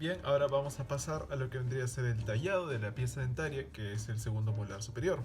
Bien, ahora vamos a pasar a lo que vendría a ser el tallado de la pieza dentaria, que es el segundo molar superior.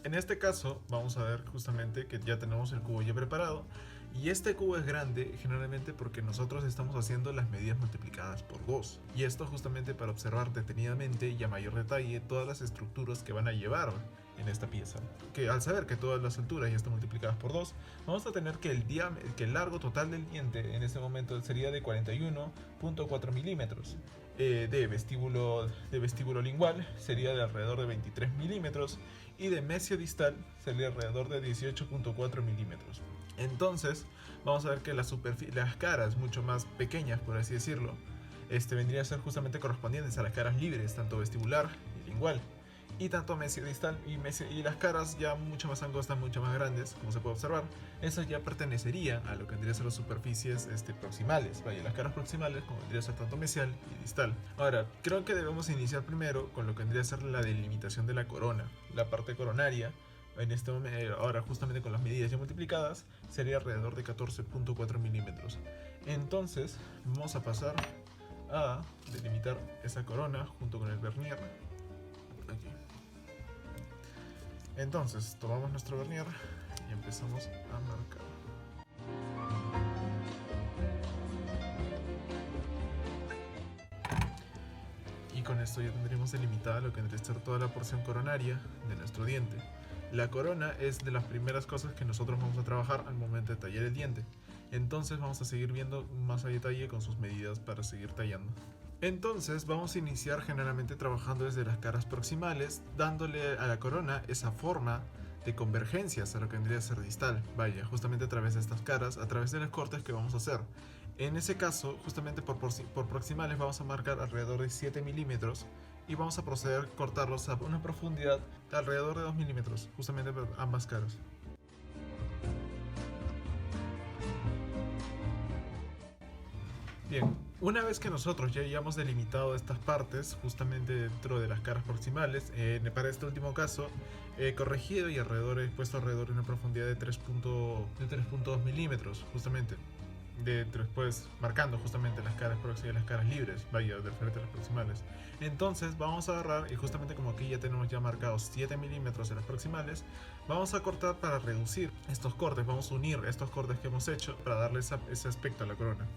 En este caso vamos a ver justamente que ya tenemos el cubo ya preparado, y este cubo es grande generalmente porque nosotros estamos haciendo las medidas multiplicadas por 2, y esto justamente para observar detenidamente y a mayor detalle todas las estructuras que van a llevar en esta pieza. Que al saber que todas las alturas ya están multiplicadas por 2, vamos a tener que el largo total del diente en este momento sería de 41.4 milímetros. De vestíbulo lingual sería de alrededor de 23 milímetros, y de mesio distal sería alrededor de 18.4 milímetros. Entonces vamos a ver que las caras mucho más pequeñas, por así decirlo, vendría a ser justamente correspondientes a las caras libres, tanto vestibular y lingual, y tanto mesio distal y las caras ya mucho más angostas, mucho más grandes, como se puede observar. Esas ya pertenecerían a lo que vendría a ser las superficies proximales. Vaya, las caras proximales, como vendría a ser tanto mesial y distal. Ahora, creo que debemos iniciar primero con lo que vendría a ser la delimitación de la corona. La parte coronaria, en este momento, ahora justamente con las medidas ya multiplicadas, sería alrededor de 14.4 milímetros. Entonces, vamos a pasar a delimitar esa corona junto con el vernier. Aquí. Entonces tomamos nuestro vernier y empezamos a marcar. Y con esto ya tendríamos delimitada lo que vendría a ser toda la porción coronaria de nuestro diente. La corona es de las primeras cosas que nosotros vamos a trabajar al momento de tallar el diente. Entonces vamos a seguir viendo más a detalle con sus medidas para seguir tallando. Entonces vamos a iniciar generalmente trabajando desde las caras proximales, dándole a la corona esa forma de convergencias a lo que vendría a ser distal. Vaya, justamente a través de estas caras, a través de los cortes que vamos a hacer. En ese caso, justamente por proximales vamos a marcar alrededor de 7 milímetros y vamos a proceder a cortarlos a una profundidad de alrededor de 2 milímetros, justamente por ambas caras. Bien, una vez que nosotros ya hayamos delimitado estas partes, justamente dentro de las caras proximales, para este último caso, corregido y puesto alrededor de una profundidad de 3.2 milímetros, justamente. Después marcando justamente las caras próximas y las caras libres, vaya, de frente a las proximales. Entonces vamos a agarrar, y justamente como aquí ya tenemos ya marcados 7 milímetros en las proximales, vamos a cortar para reducir estos cortes, vamos a unir estos cortes que hemos hecho para darle ese aspecto a la corona.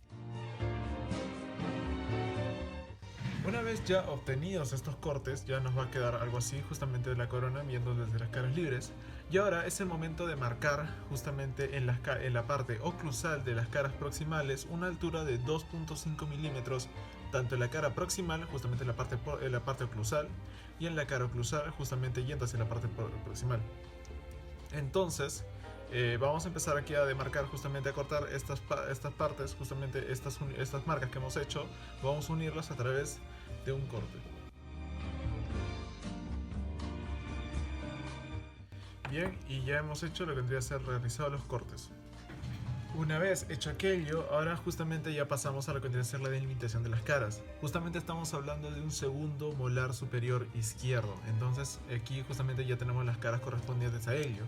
Una vez ya obtenidos estos cortes, ya nos va a quedar algo así justamente de la corona viendo desde las caras libres. Y ahora es el momento de marcar justamente en la parte oclusal de las caras proximales una altura de 2.5 milímetros, tanto en la cara proximal, justamente en la parte oclusal, y en la cara oclusal, justamente yendo hacia la parte proximal. Entonces, vamos a empezar aquí a demarcar, justamente a cortar estas partes, justamente estas marcas que hemos hecho, vamos a unirlas a través de un corte. Bien, y ya hemos hecho lo que vendría a ser realizado los cortes. Una vez hecho aquello, ahora justamente ya pasamos a lo que vendría a ser la delimitación de las caras. Justamente estamos hablando de un segundo molar superior izquierdo, entonces aquí justamente ya tenemos las caras correspondientes a ello.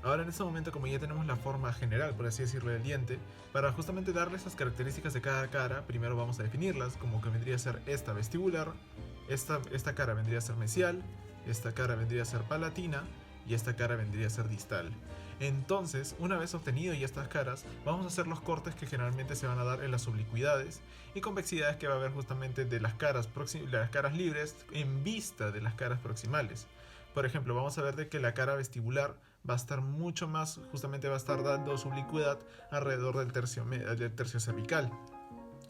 Ahora en este momento, como ya tenemos la forma general, por así decirlo, del diente, para justamente darle esas características de cada cara, primero vamos a definirlas, como que vendría a ser esta vestibular, esta cara vendría a ser mesial, esta cara vendría a ser palatina, y esta cara vendría a ser distal. Entonces, una vez obtenido ya estas caras, vamos a hacer los cortes que generalmente se van a dar en las oblicuidades y convexidades que va a haber justamente de las caras libres en vista de las caras proximales. Por ejemplo, vamos a ver de que la cara vestibular va a estar mucho más, justamente va a estar dando su oblicuidad alrededor del tercio cervical.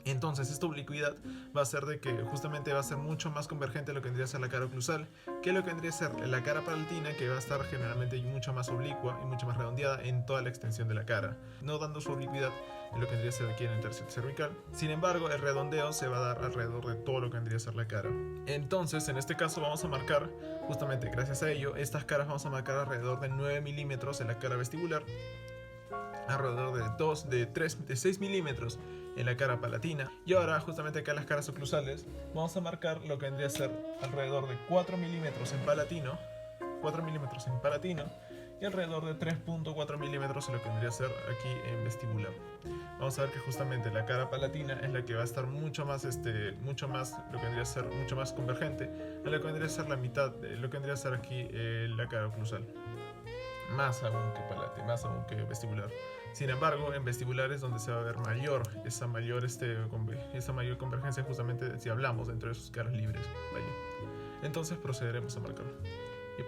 Entonces esta oblicuidad va a ser de que justamente va a ser mucho más convergente a lo que vendría a ser la cara oclusal que lo que vendría a ser la cara palatina, que va a estar generalmente mucho más oblicua y mucho más redondeada en toda la extensión de la cara, no dando su oblicuidad en lo que vendría a ser aquí en el tercio cervical. Sin embargo, el redondeo se va a dar alrededor de todo lo que vendría a ser la cara. Entonces, en este caso vamos a marcar, justamente gracias a ello, estas caras vamos a marcar alrededor de 9 milímetros en la cara vestibular, alrededor de 6 milímetros en la cara palatina, y ahora justamente acá en las caras oclusales vamos a marcar lo que vendría a ser alrededor de 4 milímetros en palatino y alrededor de 3.4 milímetros en lo que vendría a ser aquí en vestibular. Vamos a ver que justamente la cara palatina es la que va a estar mucho más, lo que vendría a ser mucho más convergente a lo que vendría a ser la mitad de lo que vendría a ser aquí la cara oclusal. Más aún que palate, más aún que vestibular. Sin embargo, en vestibular es donde se va a ver esa mayor convergencia justamente si hablamos dentro de sus caras libres. Vaya. Entonces procederemos a marcarlo. Y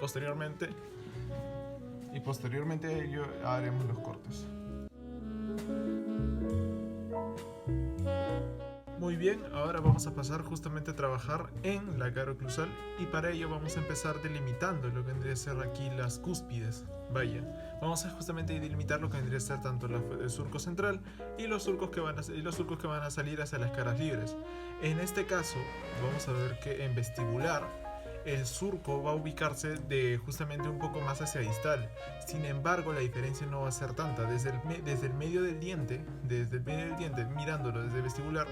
posteriormente a ello haremos los cortes. Muy bien, ahora vamos a pasar justamente a trabajar en la cara oclusal y para ello vamos a empezar delimitando lo que vendría a ser aquí las cúspides. Vaya, vamos a justamente delimitar lo que vendría a ser tanto el surco central y los surcos que van a salir hacia las caras libres. En este caso, vamos a ver que en vestibular el surco va a ubicarse justamente un poco más hacia distal. Sin embargo, la diferencia no va a ser tanta. Desde el medio del diente, mirándolo desde vestibular,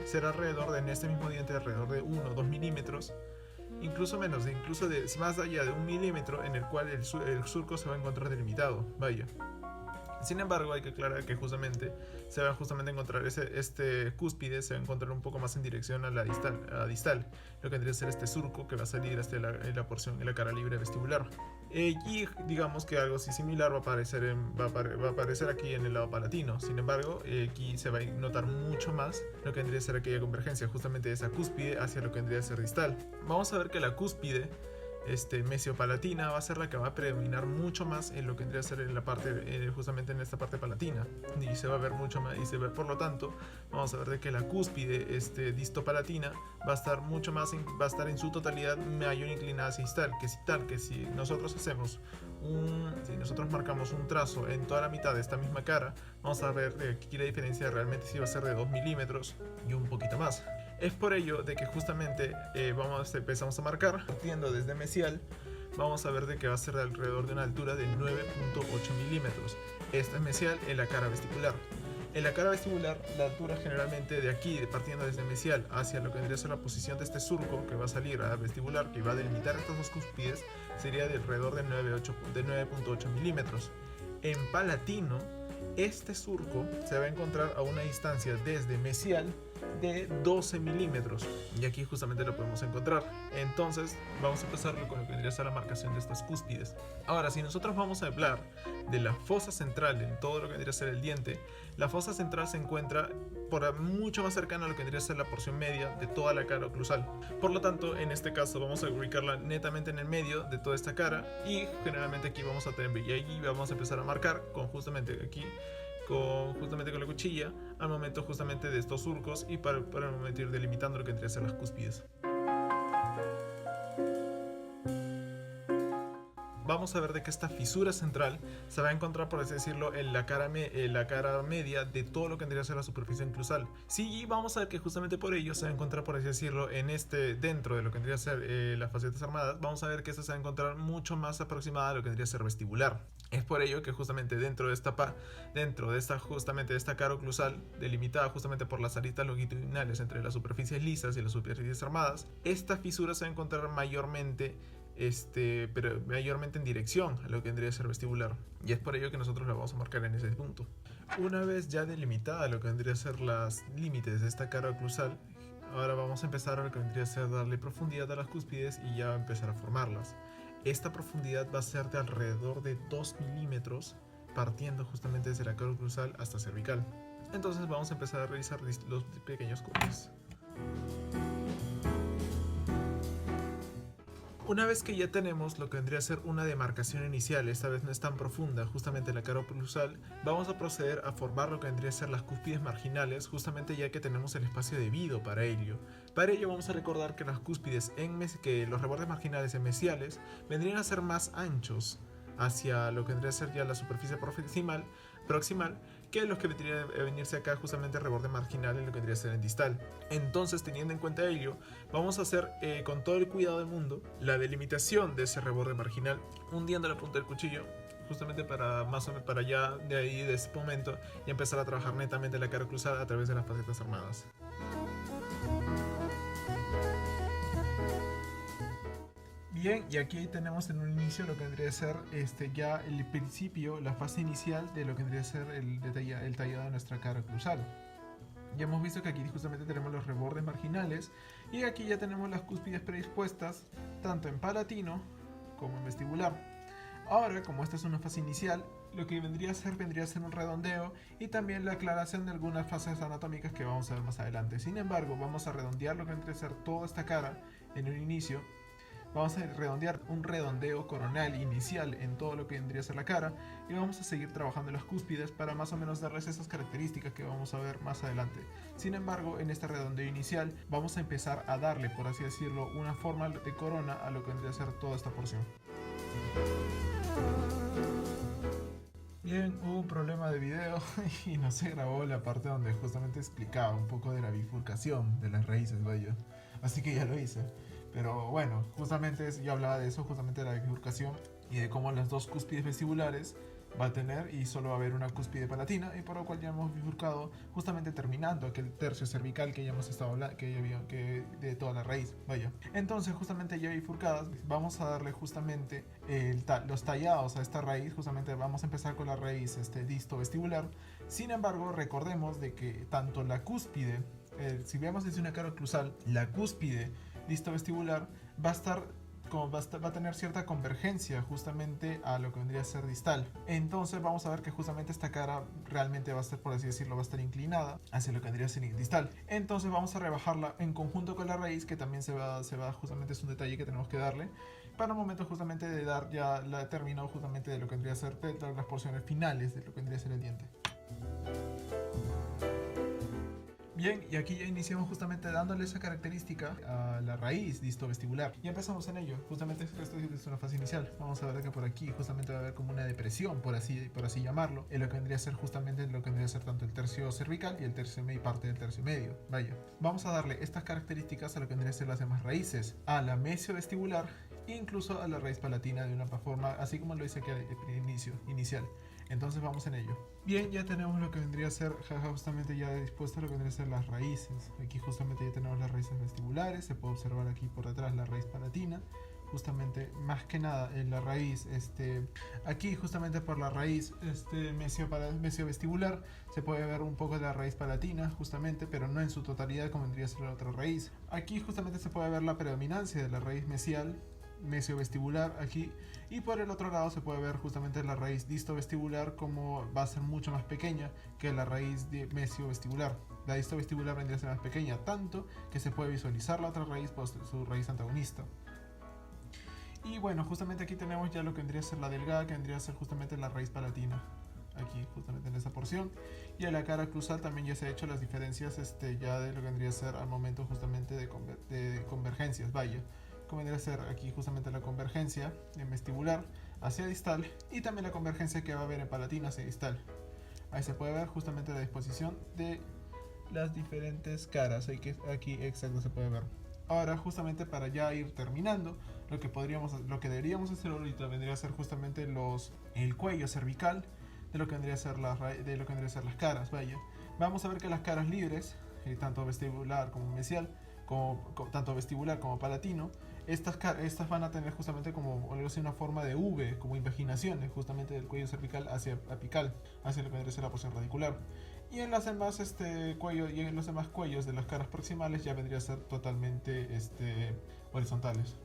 será en este mismo diente alrededor de 1 o 2 milímetros, incluso menos, más allá de 1 milímetro, en el cual el surco se va a encontrar delimitado. Vaya. Sin embargo, hay que aclarar que justamente se va a encontrar este cúspide, se va a encontrar un poco más en dirección a la distal, lo que vendría a ser este surco que va a salir hasta la porción de la cara libre vestibular. Y digamos que algo así similar va a aparecer aquí en el lado palatino. Sin embargo, aquí se va a notar mucho más lo que vendría a ser aquella convergencia justamente de esa cúspide hacia lo que vendría a ser distal. Vamos a ver que la cúspide mesiopalatina va a ser la que va a predominar mucho más en lo que vendría a ser en la parte, justamente en esta parte palatina, y se va a ver mucho más, por lo tanto vamos a ver de que la cúspide distopalatina va a estar mucho más, va a estar en su totalidad mayor inclinada hacia distal, que si nosotros marcamos un trazo en toda la mitad de esta misma cara, vamos a ver que aquí la diferencia realmente sí va a ser de 2 milímetros y un poquito más. Es por ello de que justamente empezamos a marcar, partiendo desde mesial, vamos a ver de que va a ser de alrededor de una altura de 9.8 milímetros. Esta es mesial en la cara vestibular. En la cara vestibular, la altura generalmente de aquí, partiendo desde mesial hacia lo que vendría a ser la posición de este surco que va a salir a vestibular, que va a delimitar estas dos cúspides, sería de alrededor de 9.8 milímetros. En palatino, este surco se va a encontrar a una distancia desde mesial de 12 milímetros y aquí justamente lo podemos encontrar. Entonces vamos a empezar con lo que vendría a ser la marcación de estas cúspides. Ahora, si nosotros vamos a hablar de la fosa central en todo lo que vendría a ser el diente, la fosa central se encuentra mucho más cercana a lo que vendría a ser la porción media de toda la cara oclusal. Por lo tanto, en este caso vamos a ubicarla netamente en el medio de toda esta cara y generalmente aquí vamos a empezar a marcar justamente con la cuchilla al momento justamente de estos surcos y para el momento ir delimitando lo que vendría a ser las cúspides. Vamos a ver de que esta fisura central se va a encontrar, por así decirlo, en la cara media de todo lo que vendría a ser la superficie oclusal. Sí, vamos a ver que justamente por ello se va a encontrar, por así decirlo, dentro de lo que vendría a ser las facetas armadas, vamos a ver que esta se va a encontrar mucho más aproximada a lo que vendría a ser vestibular. Es por ello que justamente dentro de esta cara oclusal, delimitada justamente por las aristas longitudinales entre las superficies lisas y las superficies armadas, esta fisura se va a encontrar mayormente en dirección a lo que vendría a ser vestibular, y es por ello que nosotros la vamos a marcar en ese punto. Una vez ya delimitada lo que vendría a ser los límites de esta cara oclusal, ahora vamos a empezar a lo que vendría a ser darle profundidad a las cúspides y ya empezar a formarlas. Esta profundidad va a ser de alrededor de 2 milímetros, partiendo justamente desde la cara oclusal hasta cervical. Entonces vamos a empezar a realizar los pequeños cortes. Una vez que ya tenemos lo que vendría a ser una demarcación inicial, esta vez no es tan profunda, justamente en la cara oclusal, vamos a proceder a formar lo que vendría a ser las cúspides marginales, justamente ya que tenemos el espacio debido para ello. Para ello vamos a recordar que las cúspides, que los rebordes marginales en mesiales, vendrían a ser más anchos hacia lo que vendría a ser ya la superficie proximal, que los que vendrían a venirse acá justamente reborde marginal en lo que vendría a ser en distal. Entonces, teniendo en cuenta ello, vamos a hacer con todo el cuidado del mundo la delimitación de ese reborde marginal, hundiendo la punta del cuchillo justamente para ya de ahí, de ese momento, y empezar a trabajar netamente la cara cruzada a través de las facetas armadas. Bien, y aquí tenemos en un inicio lo que vendría a ser ya el principio, la fase inicial de lo que vendría a ser el tallado de nuestra cara cruzal. Ya hemos visto que aquí justamente tenemos los rebordes marginales y aquí ya tenemos las cúspides predispuestas tanto en palatino como en vestibular. Ahora, como esta es una fase inicial, lo que vendría a ser un redondeo y también la aclaración de algunas fases anatómicas que vamos a ver más adelante. Sin embargo, vamos a redondear lo que vendría a ser toda esta cara en un inicio. Vamos a redondear un redondeo coronal inicial en todo lo que vendría a ser la cara y vamos a seguir trabajando las cúspides para más o menos darles esas características que vamos a ver más adelante. Sin embargo, en este redondeo inicial vamos a empezar a darle, por así decirlo, una forma de corona a lo que vendría a ser toda esta porción. Bien, hubo un problema de video y no se grabó la parte donde justamente explicaba un poco de la bifurcación de las raíces, vaya. Así que ya lo hice. Pero bueno, justamente yo hablaba de eso, justamente de la bifurcación y de cómo las dos cúspides vestibulares va a tener y solo va a haber una cúspide palatina y por lo cual ya hemos bifurcado justamente terminando aquel tercio cervical que ya hemos estado hablando, que de toda la raíz, vaya. Entonces justamente ya bifurcadas vamos a darle justamente los tallados a esta raíz, justamente vamos a empezar con la raíz disto vestibular. Sin embargo, recordemos de que tanto la cúspide, si vemos desde una cara oclusal, la cúspide disto vestibular va a tener cierta convergencia justamente a lo que vendría a ser distal. Entonces vamos a ver que justamente esta cara realmente va a estar, por así decirlo, va a estar inclinada hacia lo que vendría a ser distal. Entonces vamos a rebajarla en conjunto con la raíz, que también se va justamente, es un detalle que tenemos que darle para el momento justamente de dar ya la término justamente de lo que vendría a ser de las porciones finales de lo que vendría a ser el diente. Bien, y aquí ya iniciamos justamente dándole esa característica a la raíz distovestibular. Y empezamos en ello. Justamente esto es una fase inicial. Vamos a ver que por aquí justamente va a haber como una depresión, por así llamarlo, en lo que vendría a ser justamente lo que vendría a ser tanto el tercio cervical y el tercio medio y parte del tercio medio. Vaya, vamos a darle estas características a lo que vendría a ser las demás raíces, a la mesiovestibular e incluso a la raíz palatina de una forma, así como lo hice aquí al inicial. Entonces vamos en ello. Bien, ya tenemos lo que vendría a ser justamente ya dispuesto lo que vendría a ser las raíces. Aquí justamente ya tenemos las raíces vestibulares. Se puede observar aquí por detrás la raíz palatina. Justamente más que nada en la raíz, aquí justamente por la raíz mesiovestibular se puede ver un poco de la raíz palatina justamente, pero no en su totalidad como vendría a ser la otra raíz. Aquí justamente se puede ver la predominancia de la raíz mesial mesiovestibular aquí, y por el otro lado se puede ver justamente la raíz distovestibular como va a ser mucho más pequeña que la raíz de mesiovestibular. La distovestibular vendría a ser más pequeña, tanto que se puede visualizar la otra raíz por su raíz antagonista. Y bueno, justamente aquí tenemos ya lo que vendría a ser la delgada, que vendría a ser justamente la raíz palatina, aquí justamente en esa porción. Y a la cara cruzal también ya se ha hecho las diferencias ya de lo que vendría a ser al momento justamente de convergencias, vaya. Como vendría a ser aquí justamente la convergencia en vestibular hacia distal y también la convergencia que va a haber en palatina hacia distal. Ahí se puede ver justamente la disposición de las diferentes caras, aquí exacto se puede ver. Ahora justamente para ya ir terminando, lo que deberíamos hacer ahorita vendría a ser justamente el cuello cervical de lo que vendría a ser las caras, vaya. Vamos a ver que las caras libres, tanto vestibular como mesial, tanto vestibular como palatino, estas van a tener justamente como algo así una forma de V, como invaginaciones justamente del cuello cervical hacia apical, hacia lo que vendría a ser la porción radicular. Y en los demás cuellos de las caras proximales ya vendría a ser totalmente horizontales.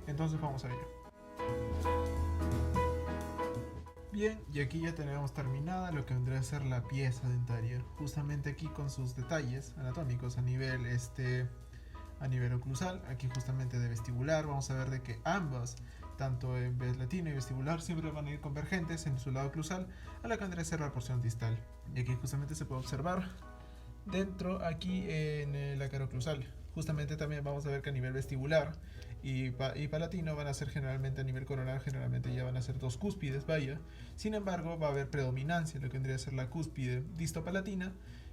Entonces vamos a ello. Bien, y aquí ya tenemos terminada lo que vendría a ser la pieza dentaria, justamente aquí con sus detalles anatómicos a nivel oclusal, aquí justamente de vestibular. Vamos a ver de que ambas, tanto en palatino y vestibular, siempre van a ir convergentes en su lado oclusal a la que vendría a ser la porción distal. Y aquí justamente se puede observar dentro aquí en la cara oclusal. Justamente también vamos a ver que a nivel vestibular y palatino van a ser generalmente a nivel coronal, generalmente ya van a ser dos cúspides, vaya. Sin embargo, va a haber predominancia en lo que vendría a ser la cúspide distopalatina,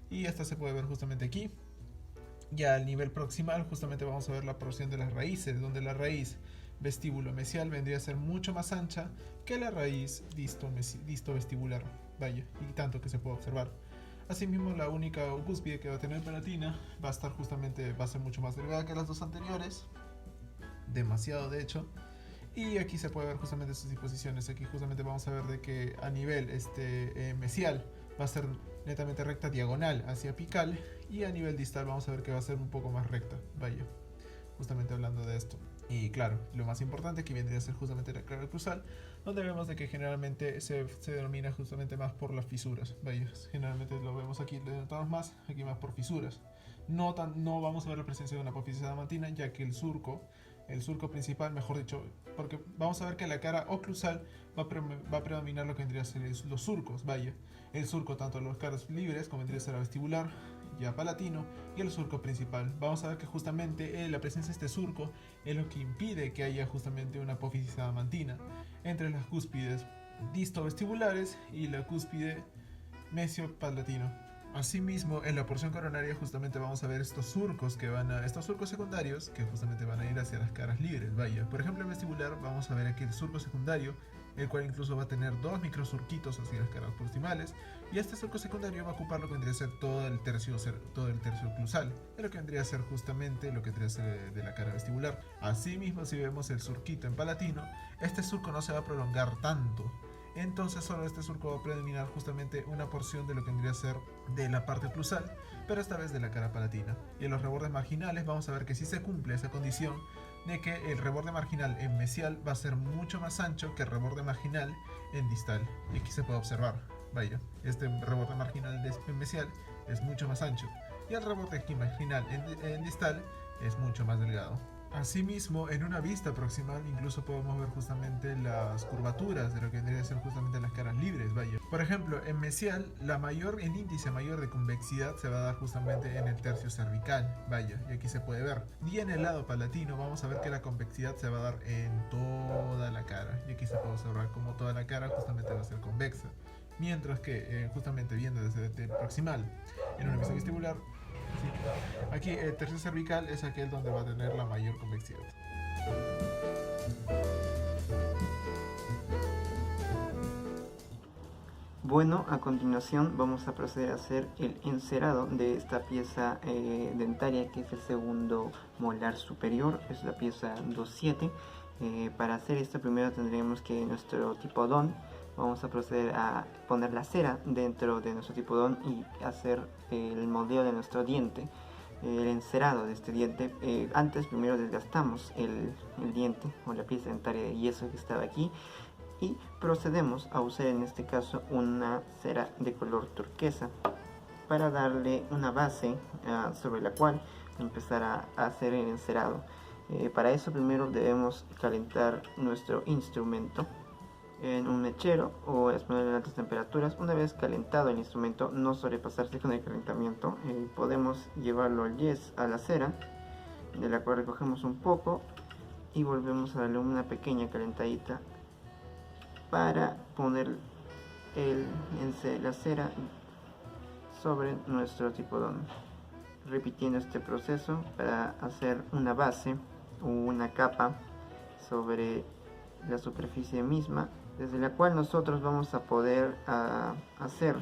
y esta se puede ver justamente aquí. Ya al nivel proximal justamente vamos a ver la porción de las raíces, donde la raíz vestíbulo-mesial vendría a ser mucho más ancha que la raíz disto-vestibular, vaya, y tanto que se puede observar. Asimismo, la única cúspide que va a tener palatina va a ser mucho más delgada que las dos anteriores, demasiado de hecho, Y aquí se puede ver justamente sus disposiciones. Aquí justamente vamos a ver de que a nivel mesial va a ser netamente recta diagonal hacia apical, y a nivel distal vamos a ver que va a ser un poco más recta, vaya, justamente hablando de esto. Y claro, lo más importante que vendría a ser justamente la cara cruzal, donde vemos de que generalmente se denomina justamente más por las fisuras, vaya, generalmente lo vemos aquí, lo notamos más, aquí más por fisuras. No vamos a ver la presencia de una apófisis adamantina, ya que el surco principal, mejor dicho, porque vamos a ver que la cara oclusal va a predominar lo que vendría a ser los surcos, vaya, el surco tanto de los caras libres como vendría a ser la vestibular, ya palatino, y el surco principal. Vamos a ver que justamente la presencia de este surco es lo que impide que haya justamente una apófisis adamantina entre las cúspides distovestibulares y la cúspide mesio-palatino. Asimismo, en la porción coronaria justamente vamos a ver estos surcos estos surcos secundarios que justamente van a ir hacia las caras libres, vaya. Por ejemplo, en vestibular vamos a ver aquí el surco secundario, el cual incluso va a tener dos microsurquitos hacia las caras proximales, y este surco secundario va a ocupar lo que vendría a ser todo el tercio oclusal, de lo que vendría a ser justamente lo que vendría a ser de la cara vestibular. Asimismo, si vemos el surquito en palatino, este surco no se va a prolongar tanto, entonces solo este surco va a predominar justamente una porción de lo que vendría a ser de la parte oclusal, pero esta vez de la cara palatina. Y en los rebordes marginales vamos a ver que sí se cumple esa condición de que el reborde marginal en mesial va a ser mucho más ancho que el reborde marginal en distal. Y aquí se puede observar, vaya, este reborde marginal en mesial es mucho más ancho, y el reborde marginal en distal es mucho más delgado. Asimismo, en una vista proximal incluso podemos ver justamente las curvaturas de lo que vendría a ser justamente las caras libres, vaya. Por ejemplo, en mesial, el índice mayor de convexidad se va a dar justamente en el tercio cervical, vaya, y aquí se puede ver. Y en el lado palatino vamos a ver que la convexidad se va a dar en toda la cara, y aquí se puede observar como toda la cara justamente va a ser convexa. Mientras que justamente viendo desde el proximal en una vista vestibular, sí, aquí el tercio cervical es aquel donde va a tener la mayor convexidad. Bueno, a continuación vamos a proceder a hacer el encerado de esta pieza dentaria, que es el segundo molar superior, es la pieza 2.7. Para hacer esto primero tendremos que nuestro tipodón, vamos a proceder a poner la cera dentro de nuestro tipodón y hacer el moldeo de nuestro diente, el encerado de este diente. Antes primero desgastamos el diente o la pieza dentaria de yeso que estaba aquí, y procedemos a usar en este caso una cera de color turquesa para darle una base sobre la cual empezar a hacer el encerado. Para eso primero debemos calentar nuestro instrumento en un mechero o exponerlo en altas temperaturas. Una vez calentado el instrumento, no sobrepasarse con el calentamiento, podemos llevarlo al yes, a la cera, de la cual recogemos un poco y volvemos a darle una pequeña calentadita para poner la cera sobre nuestro tipodón, repitiendo este proceso para hacer una base o una capa sobre la superficie misma, desde la cual nosotros vamos a poder hacer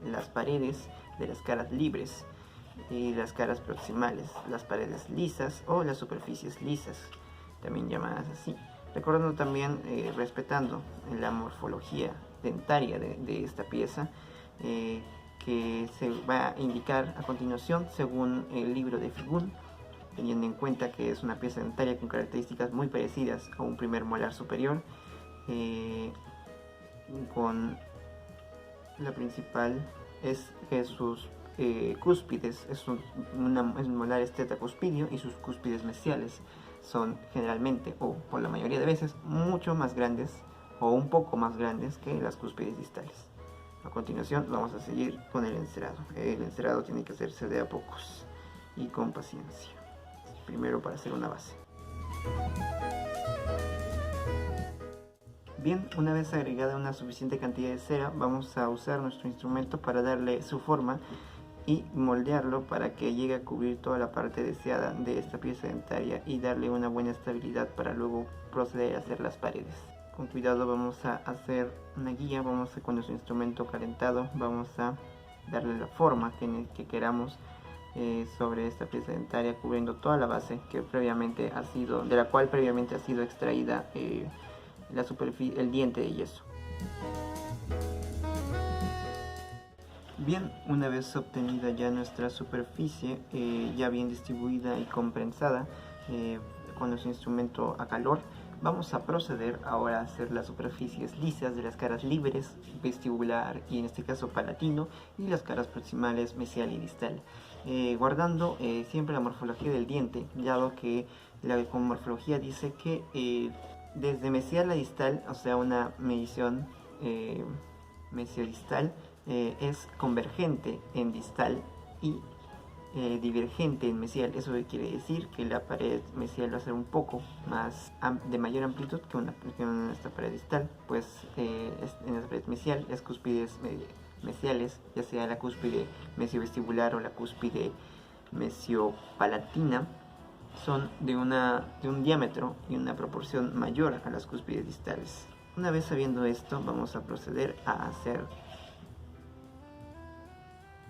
las paredes de las caras libres y las caras proximales, las paredes lisas o las superficies lisas, también llamadas así. Recordando también, respetando la morfología dentaria de esta pieza, que se va a indicar a continuación según el libro de Figun, teniendo en cuenta que es una pieza dentaria con características muy parecidas a un primer molar superior, con la principal es que sus cúspides es un molar estetacuspidio, y sus cúspides mesiales son generalmente, o por la mayoría de veces, mucho más grandes o un poco más grandes que las cúspides distales. A continuación vamos a seguir con el encerado. El encerado tiene que hacerse de a pocos y con paciencia. Primero, para hacer una base. Bien, una vez agregada una suficiente cantidad de cera, vamos a usar nuestro instrumento para darle su forma y moldearlo para que llegue a cubrir toda la parte deseada de esta pieza dentaria y darle una buena estabilidad para luego proceder a hacer las paredes. Con cuidado vamos a hacer una guía, con nuestro instrumento calentado vamos a darle la forma que queramos sobre esta pieza dentaria, cubriendo toda la base que previamente ha sido, de la cual previamente ha sido extraída la superficie, el diente de yeso. Bien, una vez obtenida ya nuestra superficie, ya bien distribuida y comprensada con nuestro instrumento a calor, vamos a proceder ahora a hacer las superficies lisas de las caras libres, vestibular y en este caso palatino, y las caras proximales mesial y distal, guardando siempre la morfología del diente, dado que la morfología dice que desde mesial a distal, o sea una medición mesiodistal, es convergente en distal y divergente en mesial. Eso quiere decir que la pared mesial va a ser un poco más de mayor amplitud que esta pared distal, pues en esta pared mesial las cúspides mesiales, ya sea la cúspide mesiovestibular o la cúspide mesiopalatina, son de un diámetro y una proporción mayor a las cúspides distales. Una vez sabiendo esto, vamos a proceder a hacer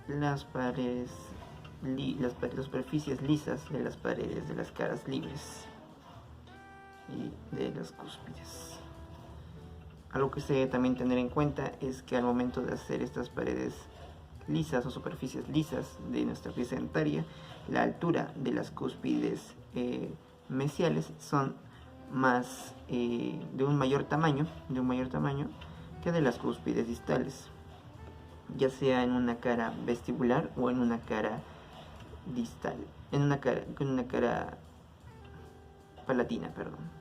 las paredes, las superficies lisas de las paredes de las caras libres y de las cúspides. Algo que se debe también tener en cuenta es que al momento de hacer estas paredes lisas o superficies lisas de nuestra pieza dentaria, la altura de las cúspides mesiales son más de un mayor tamaño que de las cúspides distales, ya sea en una cara vestibular o en una cara distal, en una cara palatina, perdón.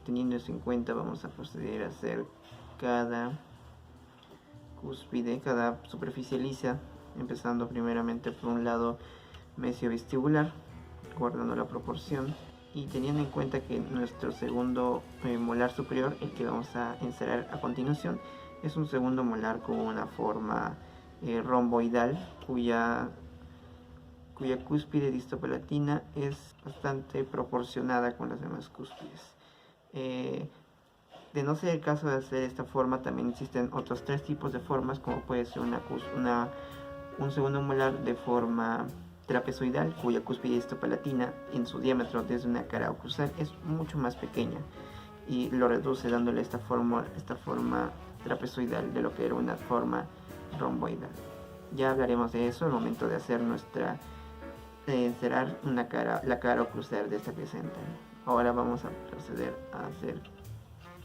Teniendo eso en cuenta, vamos a proceder a hacer cada cúspide, cada superficie lisa, empezando primeramente por un lado mesiovestibular, guardando la proporción y teniendo en cuenta que nuestro segundo molar superior, el que vamos a encerar a continuación, es un segundo molar con una forma romboidal, cuya cúspide distopalatina es bastante proporcionada con las demás cúspides. De no ser el caso de hacer esta forma, también existen otros tres tipos de formas, como puede ser un segundo molar de forma trapezoidal, cuya cúspide distopalatina en su diámetro desde una cara oclusal es mucho más pequeña y lo reduce dándole esta forma trapezoidal de lo que era una forma romboidal. Ya hablaremos de eso al momento de hacer encerar la cara oclusal de esta pieza dentaria. Ahora vamos a proceder a hacer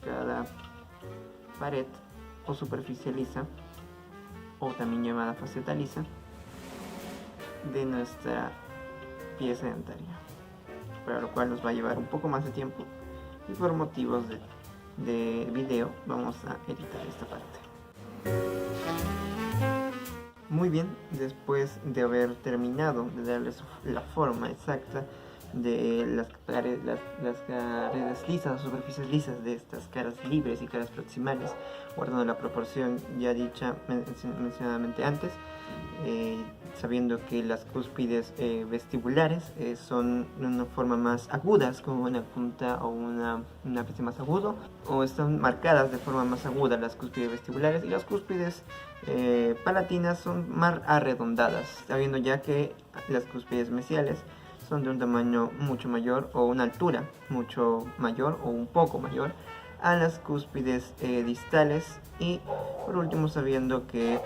cada pared o superficie lisa, o también llamada faceta lisa, de nuestra pieza dentaria, para lo cual nos va a llevar un poco más de tiempo y por motivos de video vamos a editar esta parte. Muy bien, después de haber terminado de darles la forma exacta de las paredes lisas, superficies lisas de estas caras libres y caras proximales, guardando la proporción ya dicha mencionadamente antes, sabiendo que las cúspides vestibulares son de una forma más agudas, como una punta o una ápice más agudo, o están marcadas de forma más aguda las cúspides vestibulares, y las cúspides palatinas son más arredondadas, sabiendo ya que las cúspides mesiales son de un tamaño mucho mayor o una altura mucho mayor o un poco mayor a las cúspides distales, y por último sabiendo que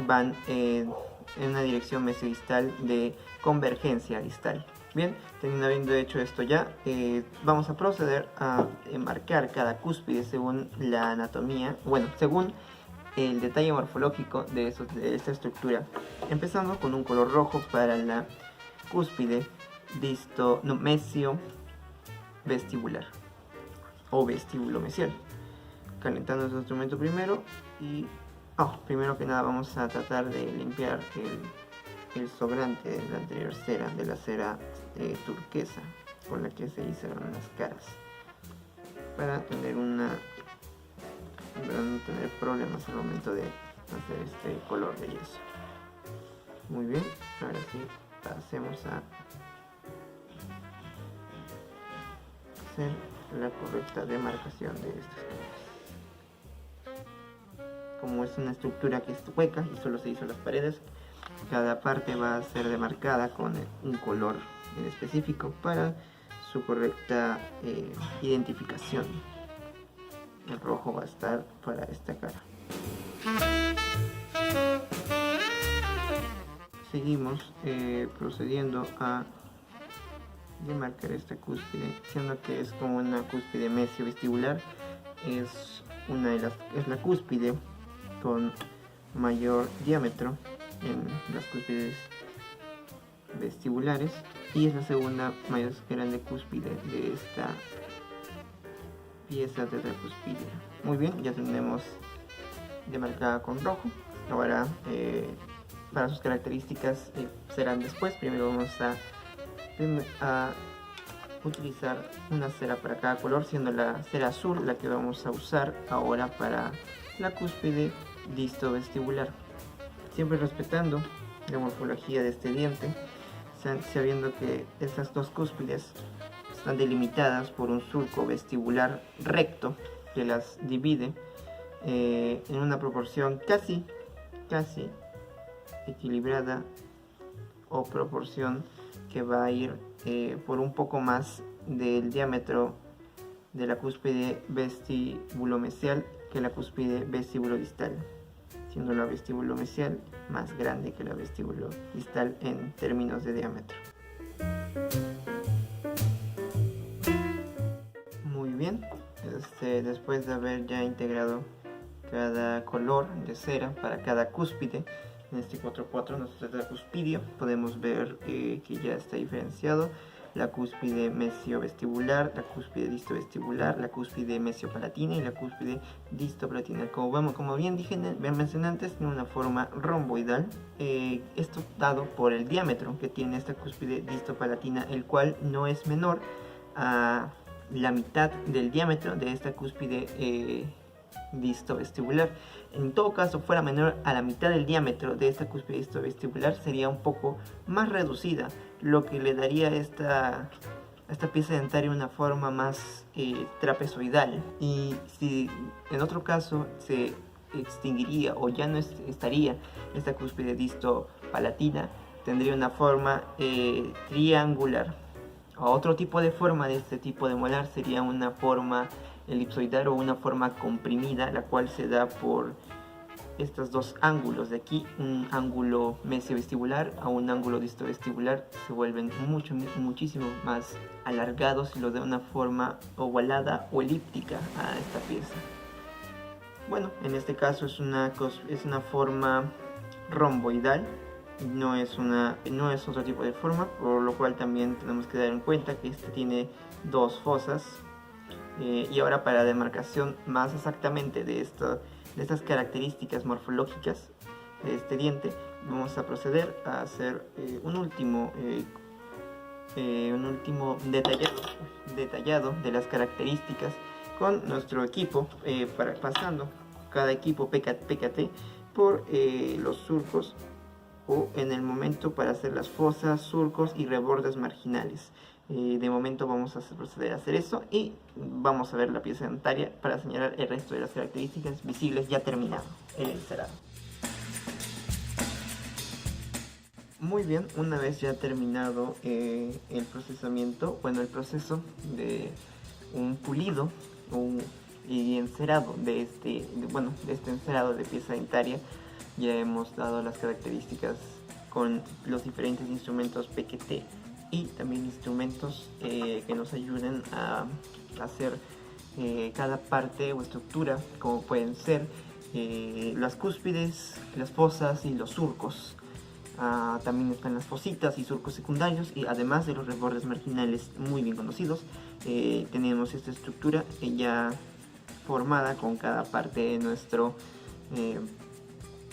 van en una dirección mesiodistal de convergencia distal. Bien, habiendo hecho esto ya, vamos a proceder a marcar cada cúspide según la anatomía, según el detalle morfológico de esta estructura, empezando con un color rojo para la cúspide mesio vestibular o vestíbulo mesial, calentando nuestro instrumento primero y primero que nada vamos a tratar de limpiar el sobrante de la anterior cera, de la cera turquesa con la que se hicieron las caras, para no tener problemas al momento de hacer este color de yeso. Muy bien, ahora sí pasemos a hacer la correcta demarcación de estas caras. Como es una estructura que es hueca y solo se hizo las paredes, Cada parte va a ser demarcada con un color en específico para su correcta identificación. El rojo va a estar para esta cara. Seguimos procediendo a demarcar esta cúspide, siendo que es como una cúspide mesiovestibular. Es la cúspide con mayor diámetro en las cúspides vestibulares y es la segunda más grande cúspide de esta pieza tetracúspide. Muy bien, ya tenemos demarcada con rojo. Ahora para sus características serán después. Primero vamos a utilizar una cera para cada color, siendo la cera azul la que vamos a usar ahora para la cúspide distovestibular, siempre respetando la morfología de este diente, sabiendo que estas dos cúspides están delimitadas por un surco vestibular recto que las divide en una proporción casi equilibrada, o proporción que va a ir por un poco más del diámetro de la cúspide vestibulomesial que la cúspide vestibulodistal, siendo la vestibulomesial más grande que la vestibulodistal en términos de diámetro. Muy bien, después de haber ya integrado cada color de cera para cada cúspide, en este 4-4 nuestro tetracuspidio, podemos ver que ya está diferenciado la cúspide mesiovestibular, la cúspide distovestibular, la cúspide mesiopalatina y la cúspide distopalatina. Como bien mencioné antes, tiene una forma romboidal, esto dado por el diámetro que tiene esta cúspide distopalatina, el cual no es menor a la mitad del diámetro de esta cúspide distovestibular. En todo caso, fuera menor a la mitad del diámetro de esta cúspide distovestibular, sería un poco más reducida, lo que le daría a esta pieza dentaria una forma más trapezoidal. Y si en otro caso se extinguiría o ya no estaría esta cúspide distopalatina, tendría una forma triangular. Otro tipo de forma de este tipo de molar sería una forma elipsoidal o una forma comprimida, la cual se da por estos dos ángulos de aquí, un ángulo mesiovestibular a un ángulo distovestibular, se vuelven muchísimo más alargados y lo da una forma ovalada o elíptica a esta pieza. Bueno, en este caso es una forma romboidal, no es otro tipo de forma, por lo cual también tenemos que dar en cuenta que este tiene dos fosas. Y ahora, para la demarcación más exactamente de estas características morfológicas de este diente, vamos a proceder a hacer un último detallado de las características con nuestro equipo, pasando cada equipo PKT por los surcos, o en el momento para hacer las fosas, surcos y rebordes marginales. De momento vamos a proceder a hacer eso y vamos a ver la pieza dentaria para señalar el resto de las características visibles ya terminado el encerado. Muy bien, una vez ya terminado el procesamiento, el proceso de un pulido y encerado de este encerado de pieza dentaria, ya hemos dado las características con los diferentes instrumentos PKT y también instrumentos que nos ayuden a hacer cada parte o estructura, como pueden ser las cúspides, las fosas y los surcos. También están las fositas y surcos secundarios, y además de los rebordes marginales muy bien conocidos, tenemos esta estructura ya formada con cada parte de nuestro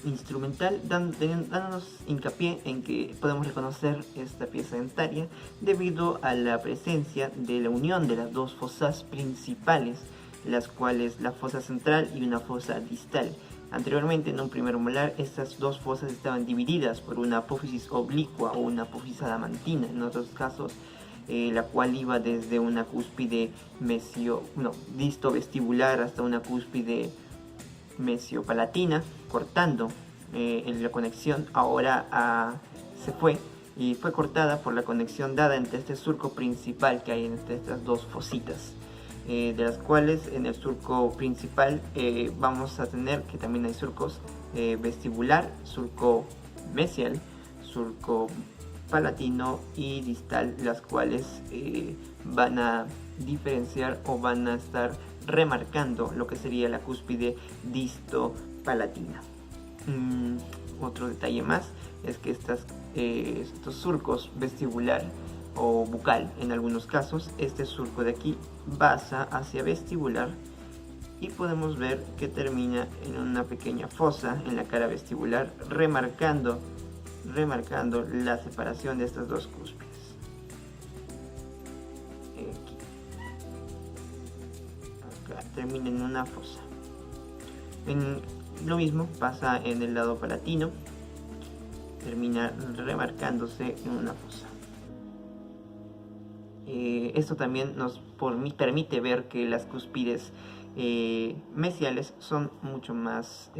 instrumental, dándonos hincapié en que podemos reconocer esta pieza dentaria debido a la presencia de la unión de las dos fosas principales, las cuales la fosa central y una fosa distal. Anteriormente, en un primer molar, estas dos fosas estaban divididas por una apófisis oblicua o una apófisis adamantina, en otros casos, la cual iba desde una cúspide distovestibular hasta una cúspide mesiopalatina, cortando la conexión ahora se fue y fue cortada por la conexión dada entre este surco principal que hay entre estas dos fositas, de las cuales en el surco principal vamos a tener que también hay surcos vestibular, surco mesial, surco palatino y distal, las cuales van a diferenciar o van a estar remarcando lo que sería la cúspide distopalatina. Otro detalle más es que estos surcos vestibular o bucal, en algunos casos, este surco de aquí pasa hacia vestibular y podemos ver que termina en una pequeña fosa en la cara vestibular, remarcando la separación de estas dos cúspides. Acá termina en una fosa. Lo mismo pasa en el lado palatino, termina remarcándose en una fosa. Esto también nos permite ver que las cúspides mesiales son mucho más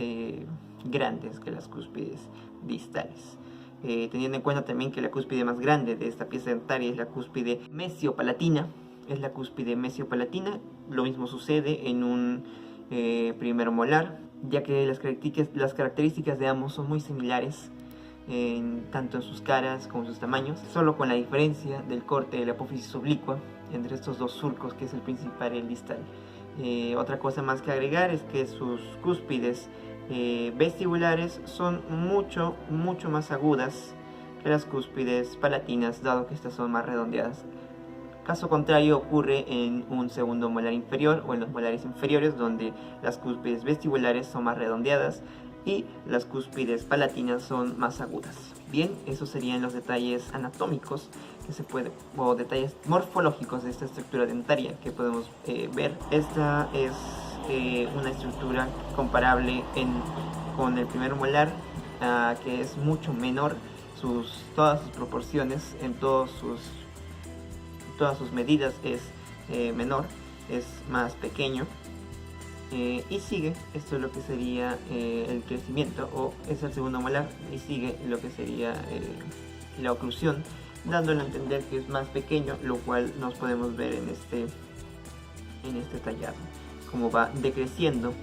grandes que las cúspides distales. Teniendo en cuenta también que la cúspide más grande de esta pieza dentaria es la cúspide mesiopalatina. Lo mismo sucede en un primer molar, ya que las características de ambos son muy similares, tanto en sus caras como en sus tamaños, solo con la diferencia del corte de la apófisis oblicua entre estos dos surcos, que es el principal y el distal. Otra cosa más que agregar es que sus cúspides vestibulares son mucho más agudas que las cúspides palatinas, dado que estas son más redondeadas. Caso contrario ocurre en un segundo molar inferior o en los molares inferiores, donde las cúspides vestibulares son más redondeadas y las cúspides palatinas son más agudas. Bien, esos serían los detalles anatómicos o detalles morfológicos de esta estructura dentaria que podemos ver. Esta es una estructura comparable con el primer molar, que es mucho menor, todas sus proporciones, en todas sus medidas es menor, es más pequeño, y sigue, esto es lo que sería el crecimiento, o es el segundo molar, y sigue lo que sería la oclusión, dándole a entender que es más pequeño, lo cual nos podemos ver en este tallado, como va decreciendo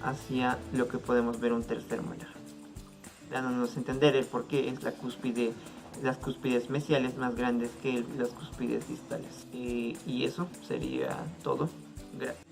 hacia lo que podemos ver un tercer molar, dándonos a entender el por qué es las cúspides mesiales más grandes que las cúspides distales. Y eso sería todo. Gracias.